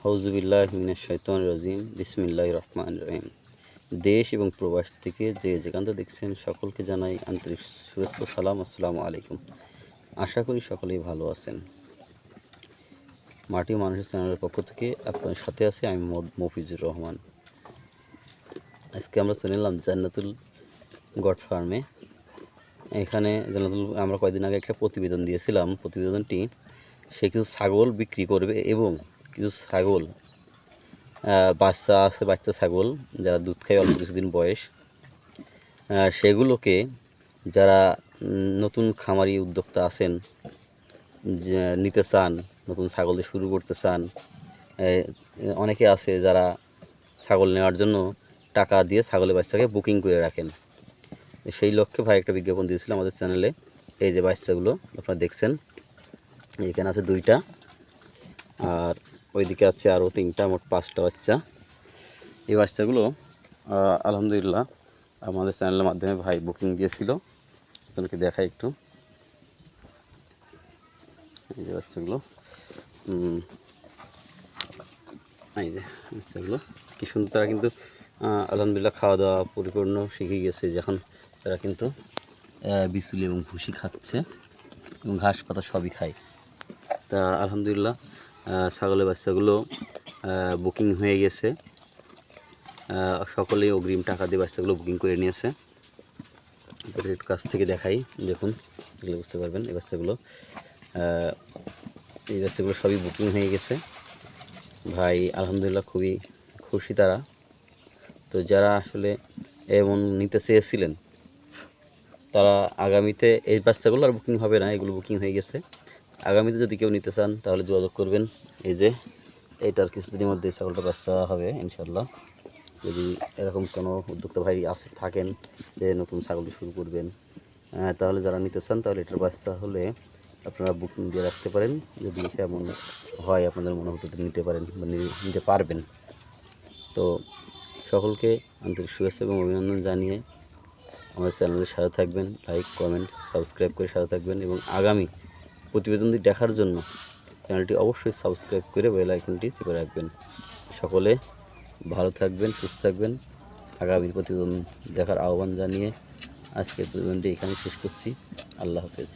আউযুবিল্লাহি মিনাশ শাইতানির রাজিম বিসমিল্লাহির রহমানির রহিম। দেশ এবং প্রবাস থেকে যে যেখান থেকে দেখছেন সকলকে জানাই আন্তরিক শুভেচ্ছা ও সালাম। আসসালামু আলাইকুম। আশা করি সকলেই ভালো আছেন। মাটি ও মানুষের চ্যানেলের পক্ষ থেকে আপনাদের সাথে আছি আমি মফিজুর রহমান। আজকে আমরা চলে এলাম জান্নাতুল গট ফার্মে। এখানে জান্নাতুল আমরা কয়েকদিন আগে একটা প্রতিবেদন দিয়েছিলাম। প্রতিবেদনটি সে কিছু ছাগল বিক্রি করবে এবং কিছু ছাগল বাচ্চা আছে, বাচ্চা ছাগল যারা দুধ খায় অল্প কিছুদিন বয়স, সেগুলোকে যারা নতুন খামারি উদ্যোক্তা আছেন, নিতে চান, নতুন ছাগল দিয়ে শুরু করতে চান, অনেকে আছে যারা ছাগল নেওয়ার জন্য টাকা দিয়ে ছাগলের বাচ্চাকে বুকিং করে রাখেন। সেই লক্ষ্যে ভাই একটা বিজ্ঞাপন দিয়েছিল আমাদের চ্যানেলে। এই যে বাচ্চাগুলো আপনারা দেখছেন, এখানে আছে 2টা, আর ওইদিকে আছে আরও 3টা, মোট 5টা বাচ্চা। এই বাচ্চাগুলো আলহামদুলিল্লাহ আমাদের চ্যানেলের মাধ্যমে ভাই বুকিং দিয়েছিল। আপনাকে দেখাই একটু। এই যে বাচ্চাগুলো, এই যে বাচ্চাগুলো কী সুন্দর। তারা কিন্তু আলহামদুলিল্লাহ খাওয়া দাওয়া পরিপূর্ণ শিখে গেছে। যখন তারা কিন্তু বিচুলি এবং ভুসি খাচ্ছে এবং ঘাস পাতা সবই খায়। তা আলহামদুলিল্লাহ ছাগলের বাচ্চাগুলো বুকিং হয়ে গেছে। সকলেই অগ্রিম টাকা দিয়ে বাচ্চাগুলো বুকিং করে নিয়েছে। একটু কাছ থেকে দেখাই, দেখুন, এগুলো বুঝতে পারবেন। এই বাচ্চাগুলো সবই বুকিং হয়ে গেছে। ভাই আলহামদুলিল্লাহ খুবই খুশি তারা। তো যারা আসলে এমন নিতে চেয়েছিলেন তারা আগামীতে, এই বাচ্চাগুলো আর বুকিং হবে না, এগুলো বুকিং হয়ে গেছে। আগামীতে যদি কেউ নিতে চান তাহলে যোগাযোগ করবেন। এই যে এইটার কিছুদিনের মধ্যে ছাগলটা বাচ্চা হবে ইনশাল্লাহ। যদি এরকম কোনো উদ্যোক্তা ভাই থাকেন যে নতুন ছাগল শুরু করবেন, তাহলে যারা নিতে চান তাহলে এটার বাচ্চা হলে আপনারা বুকিং দিয়ে রাখতে পারেন। যদি সেমন হয় আপনাদের মনে হতে নিতে পারেন বা নিতে পারবেন। তো সকলকে আন্তরিক শুভেচ্ছা এবং অভিনন্দন জানিয়ে আমাদের চ্যানেলের সাথে থাকবেন। লাইক, কমেন্ট, সাবস্ক্রাইব করে সাথে থাকবেন এবং আগামী প্রতিবেদনটি দেখার জন্য চ্যানেলটি অবশ্যই সাবস্ক্রাইব করে বেল আইকনটি চেপে রাখবেন। সকলে ভালো থাকবেন, সুস্থ থাকবেন। আগামী প্রতিবেদন দেখার আহ্বান জানিয়ে আজকের প্রতিবেদনটি এখানে শেষ করছি। আল্লাহ হাফেজ।